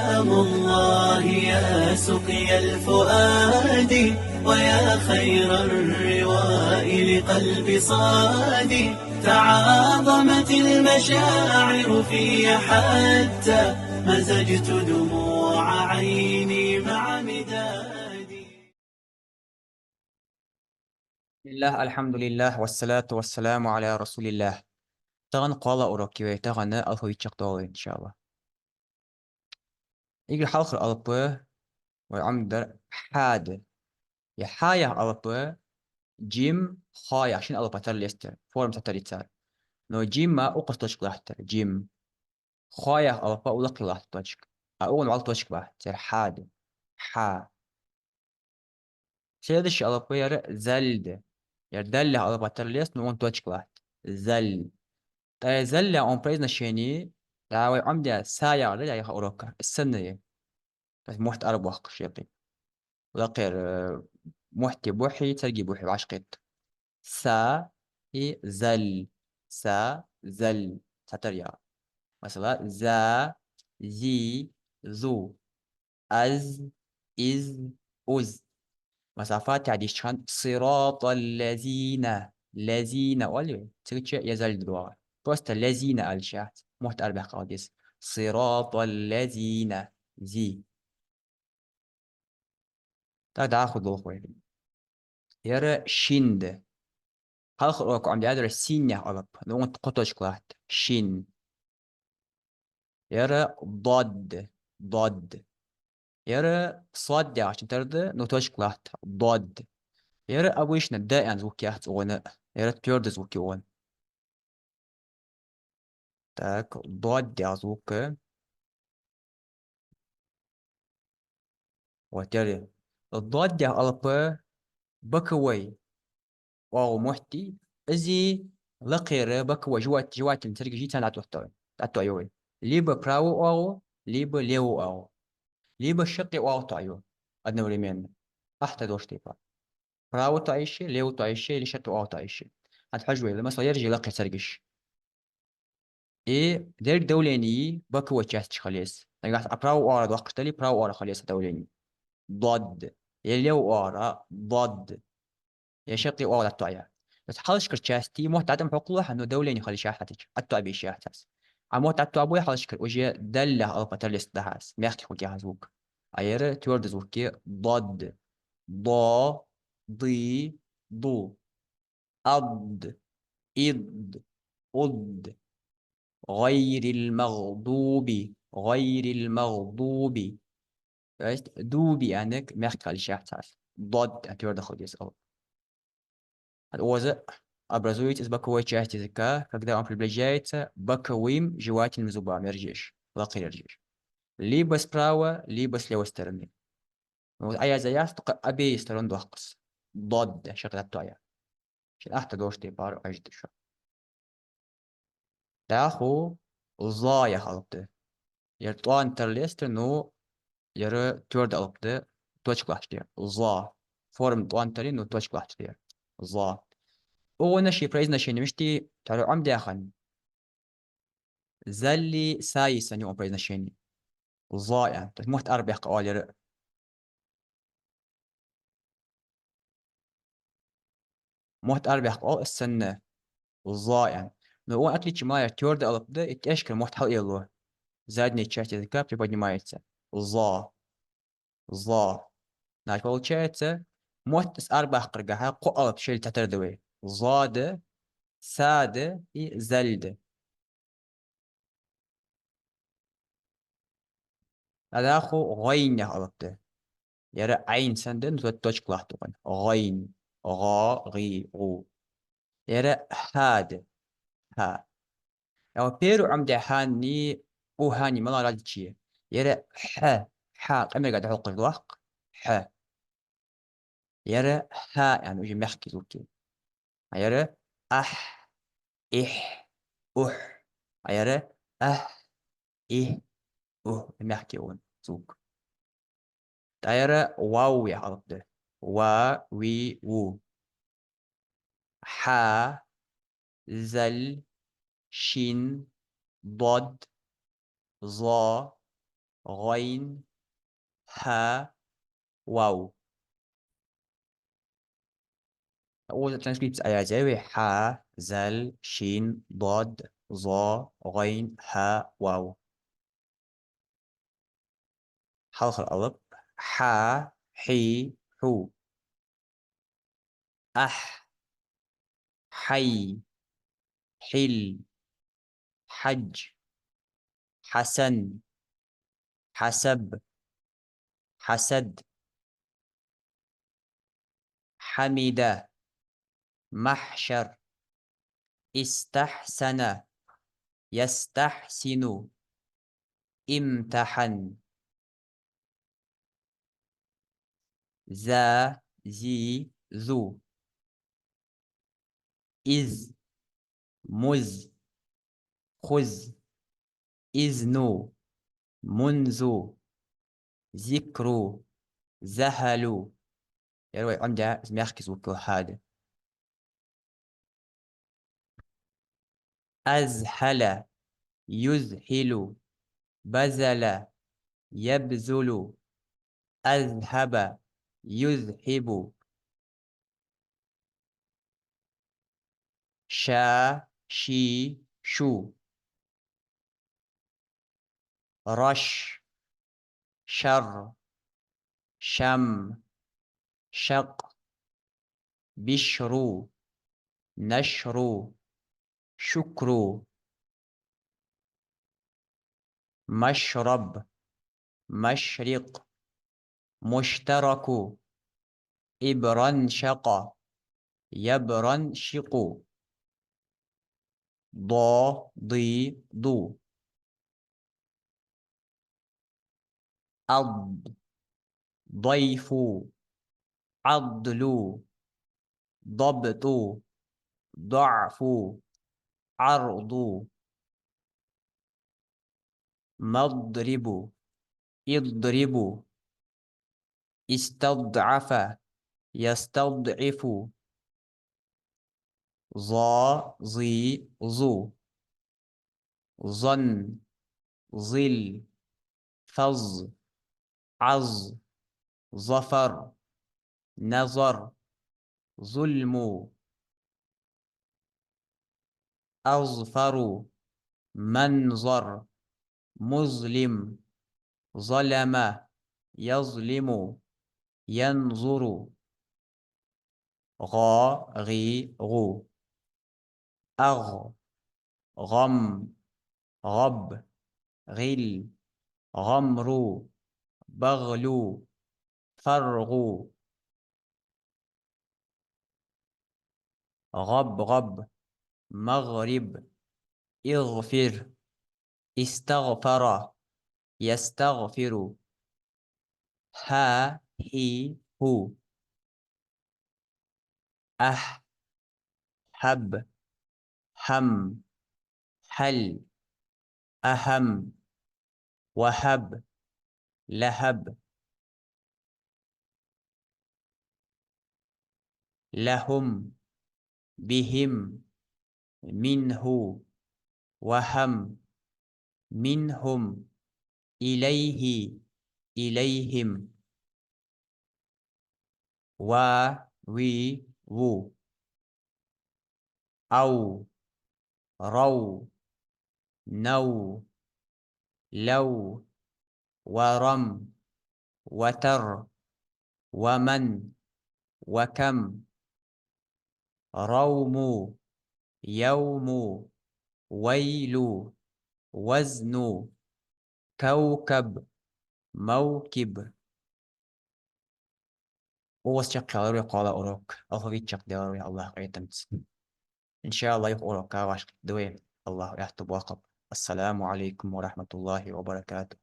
كلام الله يا سقي الفؤاد، ويا خير الرواء لقلب صادي. تعاظمت المشاعر في حتى مزجت دموع عيني مع مدادي. بسم الله الحمد لله والصلاة والسلام على رسول الله. تغن قال أوروكي تغن ألفو دولي إن شاء الله. يجي حلقة ألبو وعمدر حاد يا حايا ألبو جيم خايا عشان ألبو ترليستر فورم تتريتار نو جيم ما أقص توشك لحتر جيم خايا ألبو أولقي لحتر توشك أقول على توشك بحتر حاد حا سيدش ألبو ير زلد يردل ألبو ترليست نو توشك لحت زل زل أون بريزنا شيني راوي عمدة سايا رجع يخ أوروكا السنة بس محت أرب وحق شيقي وغير محتي بوحي تلقي بوحي بعشقت سا إي زل سا زل ستريا مثلا زا زي زو أز إز أز مسافات يعني شان صراط الذين ولي تريتش يزال دوا بوست الذين الشات محت أربع قادس صراط الذين زي تاخد أخوي يرى شند خلق أوك عم يدرس سينيا ألب نقول قطش كلات شين يرى ضد يرى صاد عشان ترد نوتش كلات ضد يرى أبويش نداء عن زوكي أحت غناء يرى تيرد زوكي ون تاك ضد يا زوك وترى الضد يا ألب بكوي واو محتي ازي لقير بكوي جوات ترجع جيتان عتوه يوي ليبا براو أو ليبا ليو أو ليبا الشقي أو تعيو أدنى وريمين أحتى دوش تيبا براو تعيشي ليو تعيشي لشتو أو تعيشي هتحجوي لما صار يرجع لقي ترجش إيه دير دوليني بكوي تشاست خليس نقاط براو أورا وقت لي براو أورا خليس دوليني ضد يليو أورا ضد يا شقي أورا تعيا بس حالش كرتشاستي موت عدم حقوقه إنه دوليني خلي شاحتك أتو أبي شاحتاس عموت أتو أبوي حالش كر وجه دله أو بترلس دهاس ميختي خوكي هزوك أيره تورد زوكي ضد ضا ضي ضو أض إض أض غير المغضوب weißt دوبي عندك merkt على الشاحتاس ضد أتورد خليس أو الأوزة образует из боковой части языка, когда он приближается к боковым жевательным зубам, режешь, лакы режешь. Либо справа, либо с левой стороны. Вот, а я заяз только обеих сторон дохкс. ضد شغلة تويا. عشان أحد دوش تبار أجد شو. تاخو ضايع خلطة. يرتوان ترليست نو يرى تورد ألبته توش كلاش ضا. فورم توان تري نو توش كلاش ضا. أو نشي بريز نشي نمشتي تعرف عم داخل. زلي سايس أني أوبريز نشيني. ضائع محت أربع قوال يرى. محت أربع قوال السنة. ضائع. نو أكلي ما تورد ألبته إتأشكل محت حل إلوه. задняя часть языка приподнимается. ظا. ظا. Значит, получается, может с арбах قرقها قلب شيل تتردوي. ضاد ساد и زلد. هذا أخو غين قلبته. يرى عين سندن توتوش كلاهتوغن. غين. غا غي غو. يرى هاد. ها. يعني بيرو عمد هاني أو هاني ملا راجتشي. يرى ح. ح. أمي قاعد أحط الوقت. ح. يرى ها يعني وجه محكي زوكي. يرى أح إح أح يرى أه إيه أه محكي ون زوك. يرى واو يا عرب وا وي وو. حا زل شين ضد ظا غين ها واو. أول ترانسكريبت أيازيوي حا زل شين ضاد ظا غين ها واو. حلقة الألف حا حي حو أح حي حل حج حسن حسب حسد حمد محشر استحسن يستحسن امتحن ذا زي ذو إذ مذ خذ إذن منذ ذكر ذهل. يروي عمدا يركز هذا أزهل يذهل بذل يبذل أذهب يذهب شا شي شو رش شر شم شق بشر نشر شكر مشرب مشرق مشترك إبرنشق يبرنشق ضا ضي ضو أض ضيف عضل ضبط ضعف عرض مضرب اضرب استضعف يستضعف ظا ظي ظو ظن ظل فظ عظ ظفر نظر ظلم أظفر منظر مظلم ظلم يظلم ينظر غا غي غو أغ غم غب غل غمر بغل فرغ غبغب مغرب اغفر استغفر يستغفر ها هي هو أح هب هم هل أهم وهب لهب لهم بهم منه وهم منهم إليه إليهم و وي و أو رو نو لو ورم وتر ومن وكم روم يوم ويل وزن كوكب موكب. Oğuz çakçaları kala orok. Alfabet çakçaları Allah eğitimsin. İnşallah yok orok. Kavaş. Dua. Allah yahtı bu akab. Assalamu alaikum ve rahmetullahi ve berekatuhu.